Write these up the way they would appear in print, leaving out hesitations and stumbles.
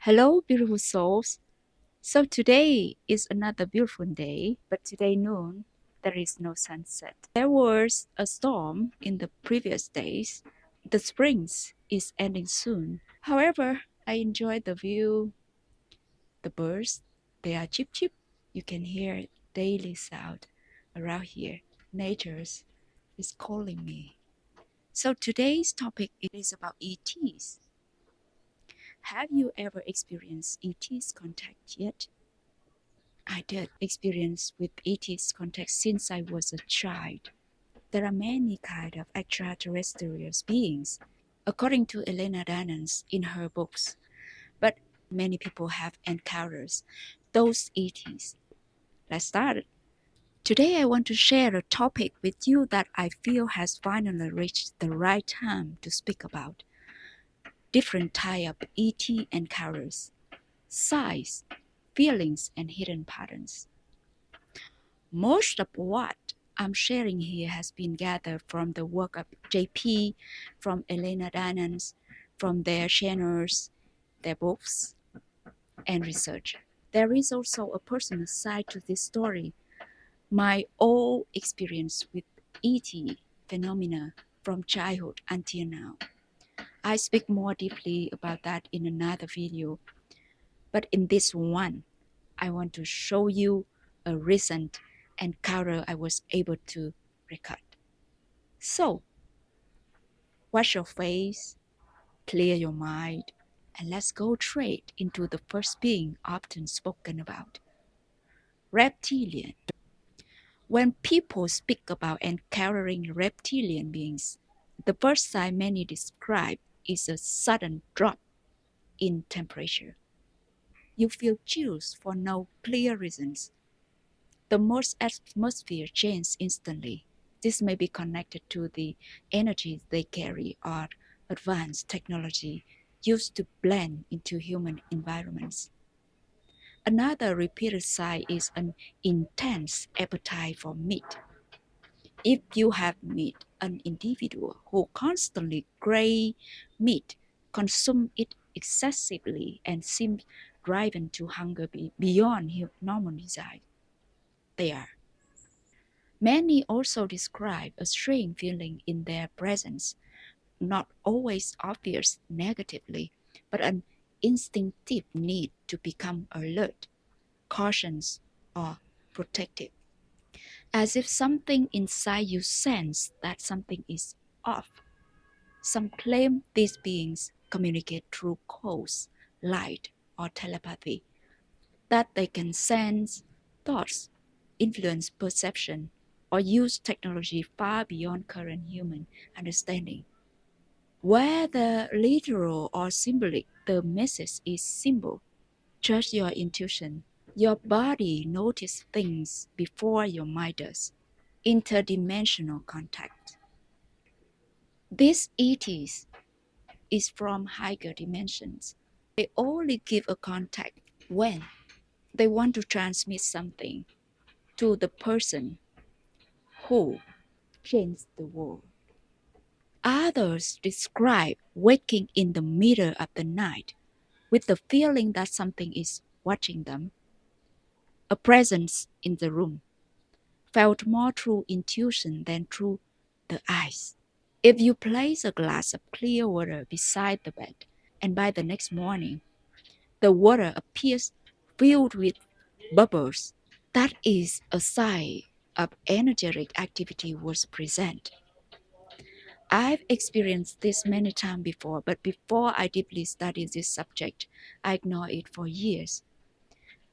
Hello, beautiful souls. So today is another beautiful day, but today noon there is no sunset. There was a storm in the previous days. The springs is ending soon. However, I enjoy the view, the birds. They are chip chip. You can hear daily sound around here. Nature's is calling me. So today's topic is about ETs. Have you ever experienced ET's contact yet? I did experience with ET's contact since I was a child. There are many kind of extraterrestrial beings, according to Elena Danaan in her books, but many people have encounters those ETs. Let's start. Today I want to share a topic with you that I feel has finally reached the right time to speak about. Different type of ET encounters, size, feelings, and hidden patterns. Most of what I'm sharing here has been gathered from the work of JP, from Elena Danaan, from their channels, their books, and research. There is also a personal side to this story, my own experience with ET phenomena from childhood until now. I speak more deeply about that in another video, but in this one, I want to show you a recent encounter I was able to record. So, wash your face, clear your mind, and let's go straight into the first being often spoken about, reptilian. When people speak about encountering reptilian beings, the first sign many describe is a sudden drop in temperature. You feel chills for no clear reasons. The most atmosphere changes instantly. This may be connected to the energies they carry or advanced technology used to blend into human environments. Another repeated sign is an intense appetite for meat. If you have met an individual who constantly craves meat, consumes it excessively, and seems driven to hunger beyond his normal desire, they are. Many also describe a strange feeling in their presence, not always obvious negatively, but an instinctive need to become alert, cautious, or protective, as if something inside you senses that something is off. Some claim these beings communicate through codes, light, or telepathy, that they can sense thoughts, influence perception, or use technology far beyond current human understanding. Whether literal or symbolic, the message is simple. Trust your intuition. Your body notices things before your mind does. Interdimensional contact. This is from higher dimensions. They only give a contact when they want to transmit something to the person who changed the world. Others describe waking in the middle of the night with the feeling that something is watching them, a presence in the room, felt more through intuition than through the eyes. If you place a glass of clear water beside the bed, and by the next morning, the water appears filled with bubbles, that is a sign of energetic activity was present. I've experienced this many times before, but before I deeply studied this subject, I ignored it for years.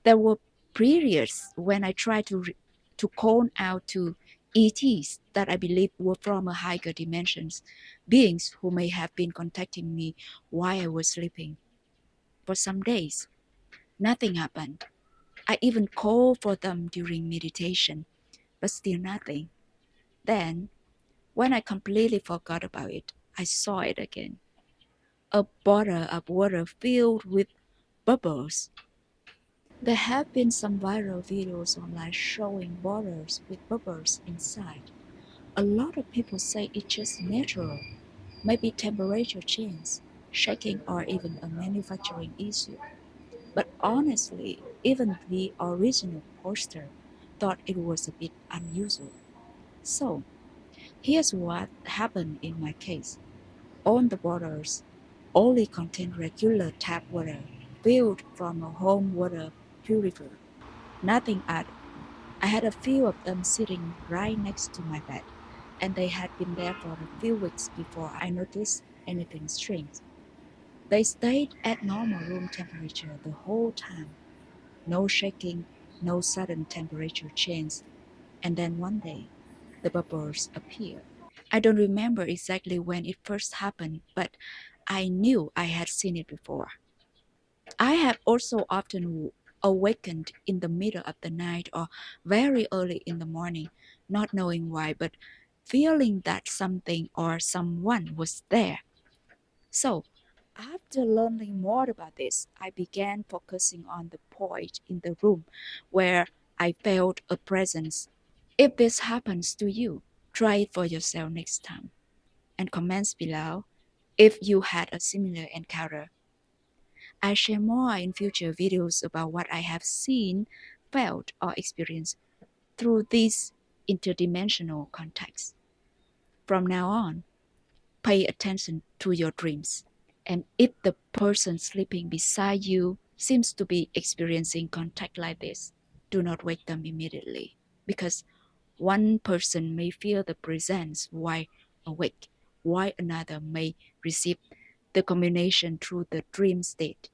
There were periods when I tried to call out to ETs that I believe were from a higher dimensions, beings who may have been contacting me while I was sleeping. For some days, nothing happened. I even called for them during meditation, but still nothing. Then, when I completely forgot about it, I saw it again. A bottle of water filled with bubbles. There have been some viral videos online showing bottles with bubbles inside. A lot of people say it's just natural, maybe temperature change, shaking, or even a manufacturing issue. But honestly, even the original poster thought it was a bit unusual. So, here's what happened in my case. On the bottles only contained regular tap water filled from a home water purifier. Nothing added. I had a few of them sitting right next to my bed, and they had been there for a few weeks before I noticed anything strange. They stayed at normal room temperature the whole time. No shaking, no sudden temperature change, and then one day, the bubbles appeared. I don't remember exactly when it first happened, but I knew I had seen it before. I have also often awakened in the middle of the night or very early in the morning, not knowing why, but feeling that something or someone was there. So, after learning more about this, I began focusing on the point in the room where I felt a presence. If this happens to you, try it for yourself next time and comments below if you had a similar encounter. I share more in future videos about what I have seen, felt, or experienced through these interdimensional contacts. From now on, pay attention to your dreams. And if the person sleeping beside you seems to be experiencing contact like this, do not wake them immediately because one person may feel the presence while awake, while another may receive the communication through the dream state.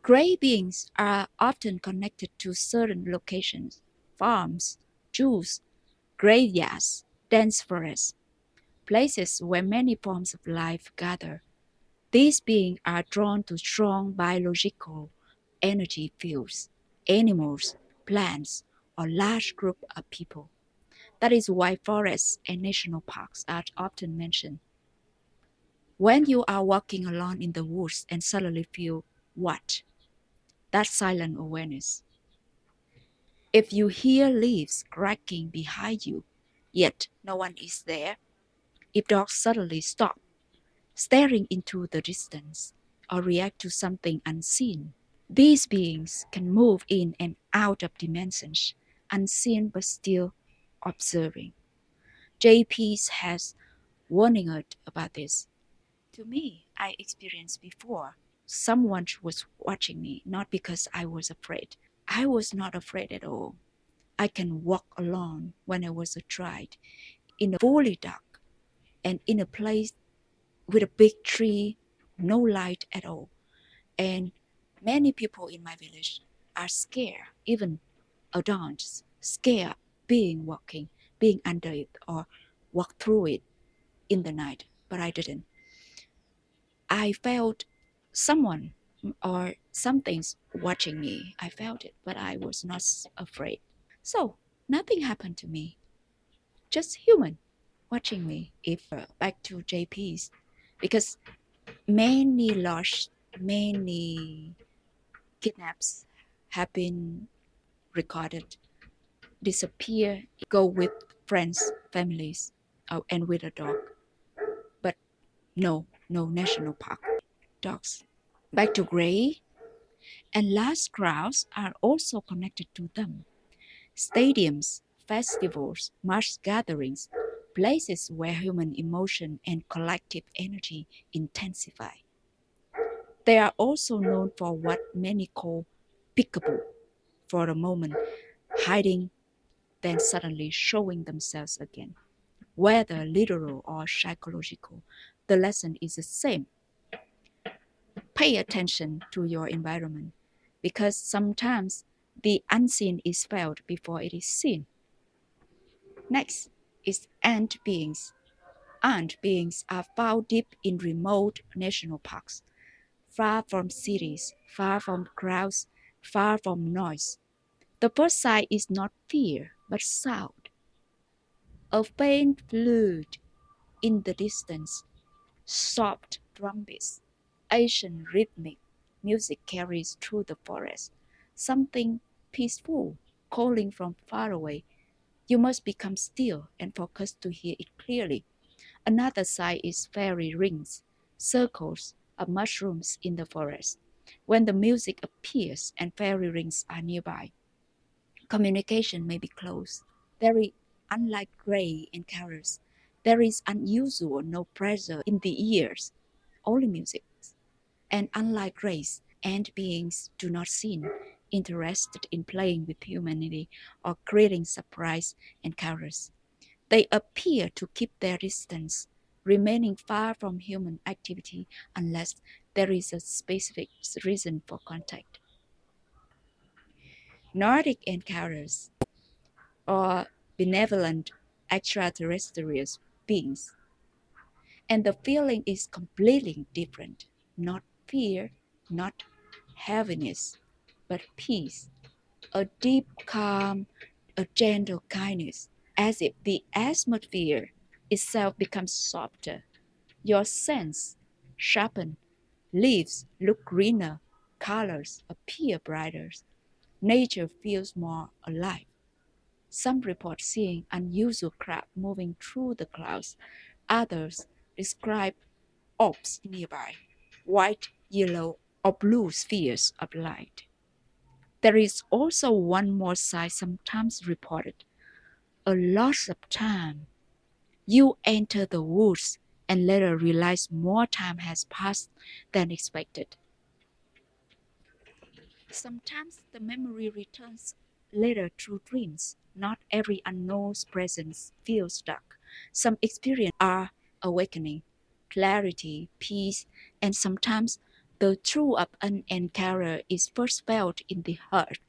Gray beings are often connected to certain locations, farms, zoos, graveyards, dense forests, places where many forms of life gather. These beings are drawn to strong biological energy fields, animals, plants, or large groups of people. That is why forests and national parks are often mentioned. When you are walking alone in the woods and suddenly feel what? That silent awareness. If you hear leaves cracking behind you, yet no one is there, if dogs suddenly stop, staring into the distance, or react to something unseen, these beings can move in and out of dimensions, unseen but still observing. JP has warning us about this. To me, I experienced before. Someone was watching me, not because I was afraid. I was not afraid at all. I can walk alone when I was a child in a fully dark and in a place with a big tree, no light at all. And many people in my village are scared, even adults, scared being under it or walk through it in the night. But I didn't. I felt someone or something's watching me. I felt it, but I was not afraid. So nothing happened to me. Just human watching me. If back to JP's, because many lost, many kidnaps have been recorded, disappear, go with friends, families, and with a dog. But no national park dogs. Back to gray, and large crowds are also connected to them. Stadiums, festivals, mass gatherings, places where human emotion and collective energy intensify. They are also known for what many call peekaboo, for a moment hiding, then suddenly showing themselves again. Whether literal or psychological, the lesson is the same. Pay attention to your environment because sometimes the unseen is felt before it is seen. Next is ant beings. Ant beings are found deep in remote national parks, far from cities, far from crowds, far from noise. The first sign is not fear, but sound. A faint flute in the distance, soft drumbeats, Asian rhythmic music carries through the forest. Something peaceful calling from far away. You must become still and focus to hear it clearly. Another sign is fairy rings, circles of mushrooms in the forest. When the music appears and fairy rings are nearby, communication may be close. Very unlike gray encounters, there is unusual no pressure in the ears, only music. And unlike grace, ant beings do not seem interested in playing with humanity or creating surprise encounters. They appear to keep their distance, remaining far from human activity unless there is a specific reason for contact. Nordic encounters or benevolent extraterrestrial beings. And the feeling is completely different. Not fear, not heaviness, but peace. A deep calm, a gentle kindness, as if the atmosphere itself becomes softer. Your sense sharpen, leaves look greener, colors appear brighter. Nature feels more alive. Some report seeing unusual craft moving through the clouds. Others describe orbs nearby, white, yellow, or blue spheres of light. There is also one more side sometimes reported. A loss of time. You enter the woods and later realize more time has passed than expected. Sometimes the memory returns later through dreams. Not every unknown presence feels stuck. Some experiences are awakening, clarity, peace, and sometimes the truth of an encounter is first felt in the heart.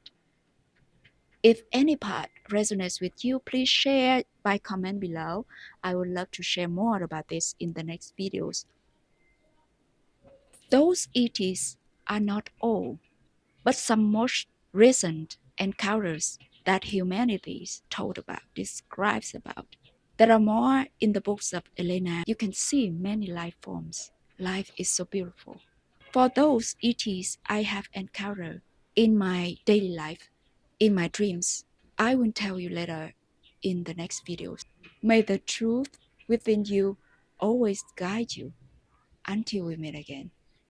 If any part resonates with you, please share by comment below. I would love to share more about this in the next videos. Those ETs are not all, but some most recent encounters that humanity told about, describes about. There are more in the books of Elena. You can see many life forms. Life is so beautiful. For those ETs I have encountered in my daily life, in my dreams, I will tell you later in the next videos. May the truth within you always guide you until we meet again.